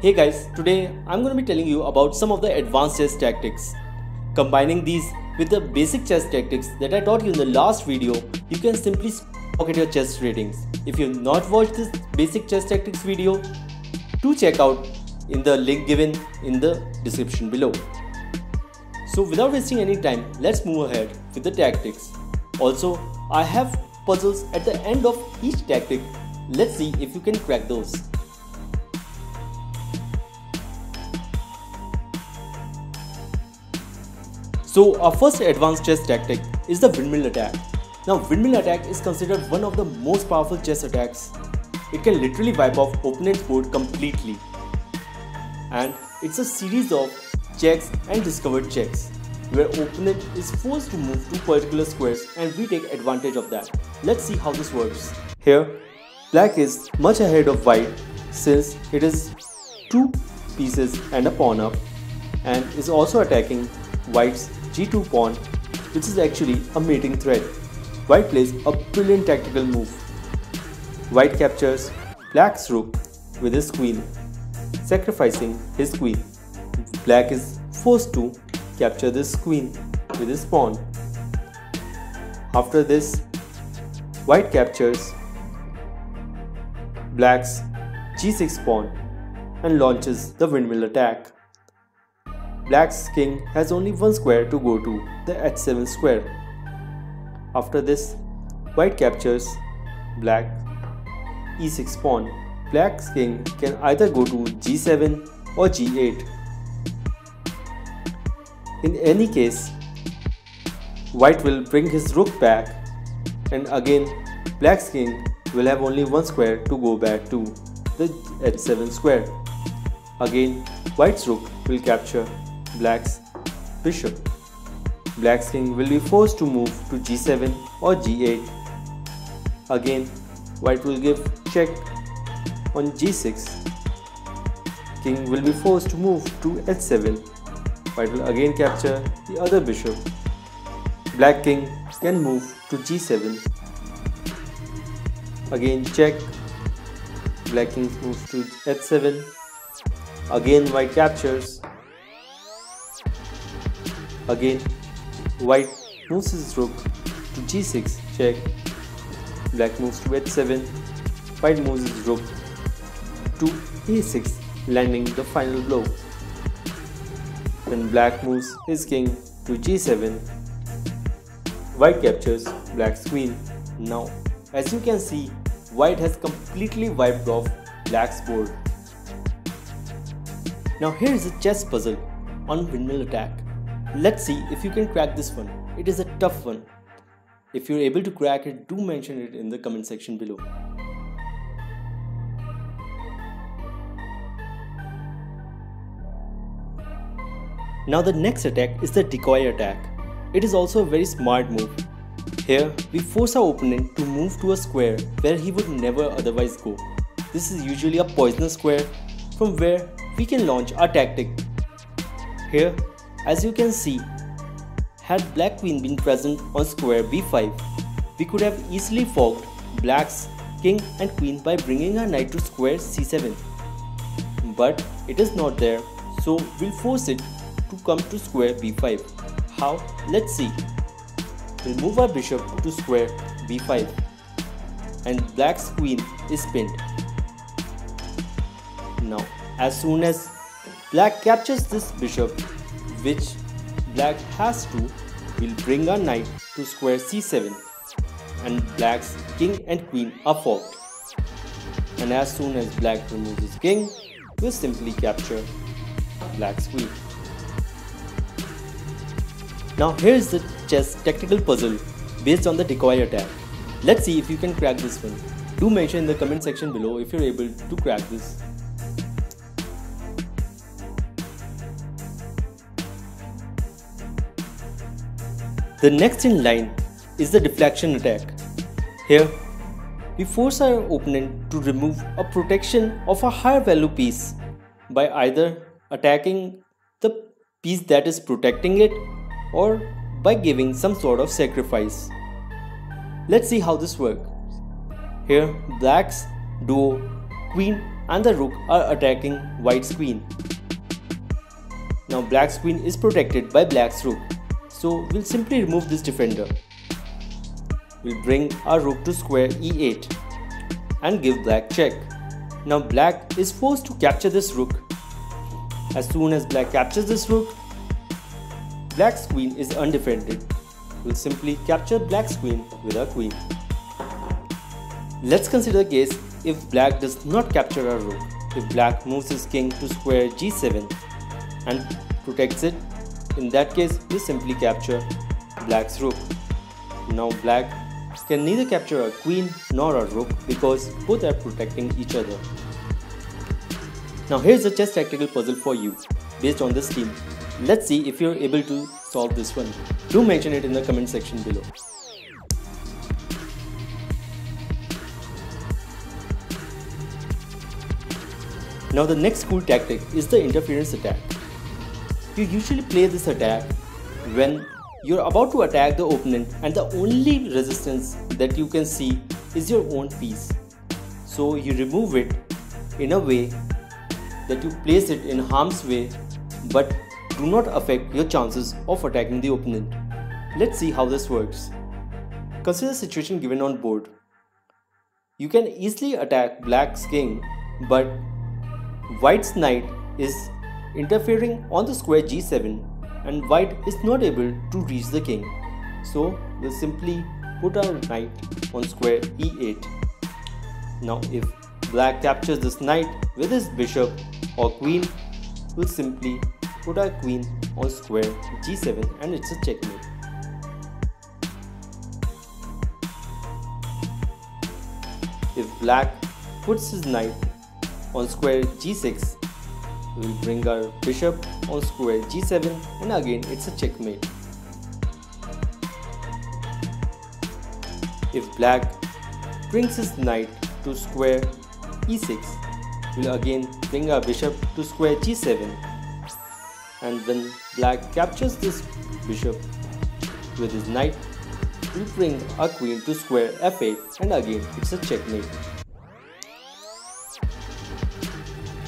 Hey guys, today I'm going to be telling you about some of the advanced chess tactics. Combining these with the basic chess tactics that I taught you in the last video, you can simply pocket your chess ratings. If you have not watched this basic chess tactics video, do check out in the link given in the description below. So without wasting any time, let's move ahead with the tactics. Also, I have puzzles at the end of each tactic. Let's see if you can crack those. So our first advanced chess tactic is the windmill attack. Now windmill attack is considered one of the most powerful chess attacks. It can literally wipe off opponent's board completely. And it's a series of checks and discovered checks, where opponent is forced to move to particular squares and we take advantage of that. Let's see how this works. Here, black is much ahead of white since it is 2 pieces and a pawn up, and is also attacking white's g2 pawn, which is actually a mating threat. White plays a brilliant tactical move. White captures black's rook with his queen, sacrificing his queen. Black is forced to capture this queen with his pawn. After this, white captures black's g6 pawn and launches the windmill attack. Black's king has only one square to go to, the h7 square. After this, white captures black e6 pawn. Black's king can either go to g7 or g8. In any case, white will bring his rook back, and again black's king will have only one square to go back to, the h7 square. Again, white's rook will capture black's bishop. Black's king will be forced to move to g7 or g8. Again, white will give check on g6. King will be forced to move to h7. White will again capture the other bishop. Black king can move to g7. Again check. Black king moves to h7. Again white captures. Again white moves his rook to g6, check. Black moves to h7. White moves his rook to a6, landing the final blow. Then black moves his king to g7. White captures black's queen. Now, as you can see, white has completely wiped off black's board. Now here is a chess puzzle on windmill attack. Let's see if you can crack this one. It is a tough one. If you're able to crack it, do mention it in the comment section below. Now the next attack is the decoy attack. It is also a very smart move. Here we force our opponent to move to a square where he would never otherwise go. This is usually a poisonous square from where we can launch our tactic. Here, as you can see, had black queen been present on square b5, we could have easily forked black's king and queen by bringing our knight to square c7. But it is not there, so we'll force it to come to square b5. How? Let's see. We'll move our bishop to square b5 and black's queen is pinned. Now, as soon as black captures this bishop, which black has to, we'll bring our knight to square c7 and black's king and queen are forked. And as soon as black removes his king, we'll simply capture black's queen. Now here is the chess tactical puzzle based on the decoy attack. Let's see if you can crack this one. Do mention in the comment section below if you're able to crack this. The next in line is the deflection attack. Here, we force our opponent to remove a protection of a higher value piece by either attacking the piece that is protecting it or by giving some sort of sacrifice. Let's see how this works. Here, black's duo queen and the rook are attacking white's queen. Now black's queen is protected by black's rook, so we'll simply remove this defender. We'll bring our rook to square e8 and give black check. Now black is forced to capture this rook. As soon as black captures this rook, black's queen is undefended. We'll simply capture black's queen with our queen. Let's consider a case if black does not capture our rook. If black moves his king to square g7 and protects it, in that case we simply capture black's rook. Now black can neither capture a queen nor a rook because both are protecting each other. Now here's a chess tactical puzzle for you based on this theme. Let's see if you're able to solve this one. Do mention it in the comment section below. Now the next cool tactic is the interference attack. You usually play this attack when you're about to attack the opponent and the only resistance that you can see is your own piece. So you remove it in a way that you place it in harm's way but do not affect your chances of attacking the opponent. Let's see how this works. Consider the situation given on board. You can easily attack black's king, but white's knight is interfering on the square g7 and white is not able to reach the king. So we'll simply put our knight on square e8. Now if black captures this knight with his bishop or queen, we'll simply put our queen on square g7 and it's a checkmate. If black puts his knight on square g6, we'll bring our bishop on square g7 and again it's a checkmate. If black brings his knight to square e6, we'll again bring our bishop to square g7, and when black captures this bishop with his knight, we'll bring our queen to square f8 and again it's a checkmate.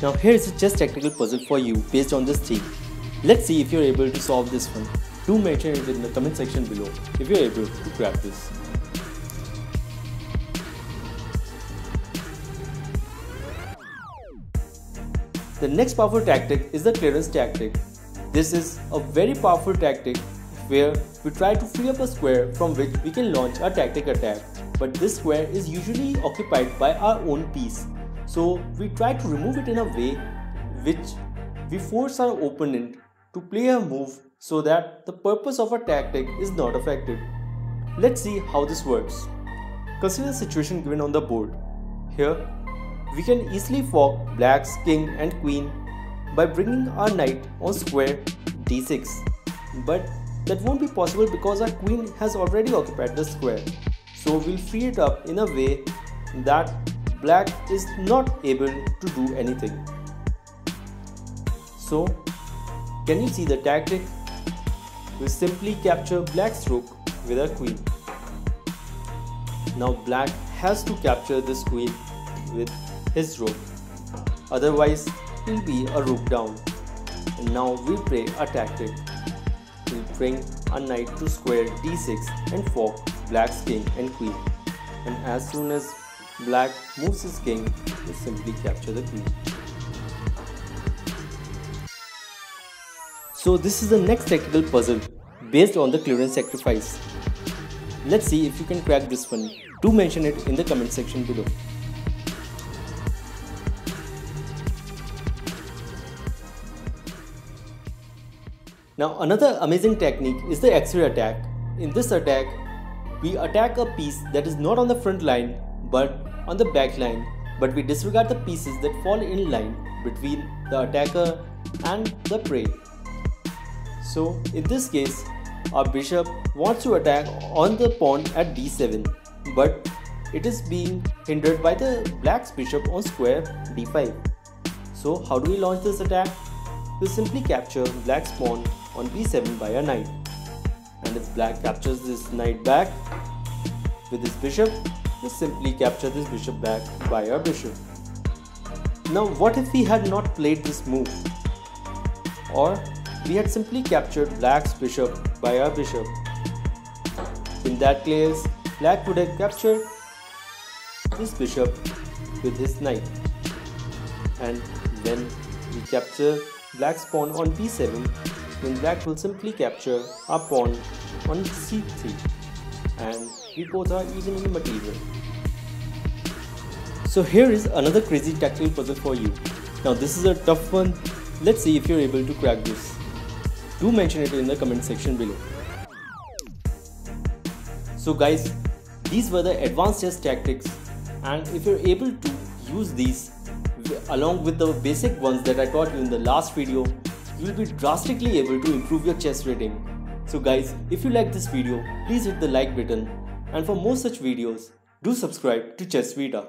Now here is a chess tactical puzzle for you based on this theme. Let's see if you're able to solve this one. Do mention it in the comment section below if you're able to crack this. The next powerful tactic is the clearance tactic. This is a very powerful tactic where we try to free up a square from which we can launch a tactic attack, but this square is usually occupied by our own piece. So we try to remove it in a way which we force our opponent to play a move so that the purpose of our tactic is not affected. Let's see how this works. Consider the situation given on the board. Here we can easily fork black's king and queen by bringing our knight on square d6, but that won't be possible because our queen has already occupied the square. So we'll free it up in a way that black is not able to do anything. So can you see the tactic? We simply capture black's rook with our queen. Now black has to capture this queen with his rook, otherwise he'll be a rook down. And now we play a tactic. We'll bring a knight to square d6 and fork black's king and queen, and as soon as black moves his king, we simply capture the queen. So this is the next tactical puzzle based on the clearance sacrifice. Let's see if you can crack this one. Do mention it in the comment section below. Now another amazing technique is the X-ray attack. In this attack, we attack a piece that is not on the front line but on the back line, but we disregard the pieces that fall in line between the attacker and the prey. So in this case, our bishop wants to attack on the pawn at d7, but it is being hindered by the black's bishop on square d5. So how do we launch this attack? We simply capture black's pawn on b7 by a knight, and if black captures this knight back with his bishop, we simply capture this bishop back by our bishop. Now what if we had not played this move? Or we had simply captured black's bishop by our bishop. In that case, black would have captured this bishop with his knight. And when we capture black's pawn on b7, then black will simply capture our pawn on c3. And we both are even in the material. So here is another crazy tactical puzzle for you. Now this is a tough one. Let's see if you're able to crack this. Do mention it in the comment section below. So guys, these were the advanced chess tactics, and if you're able to use these along with the basic ones that I taught you in the last video, you will be drastically able to improve your chess rating. So guys, if you like this video, please hit the like button, and for more such videos, do subscribe to Chess Vita.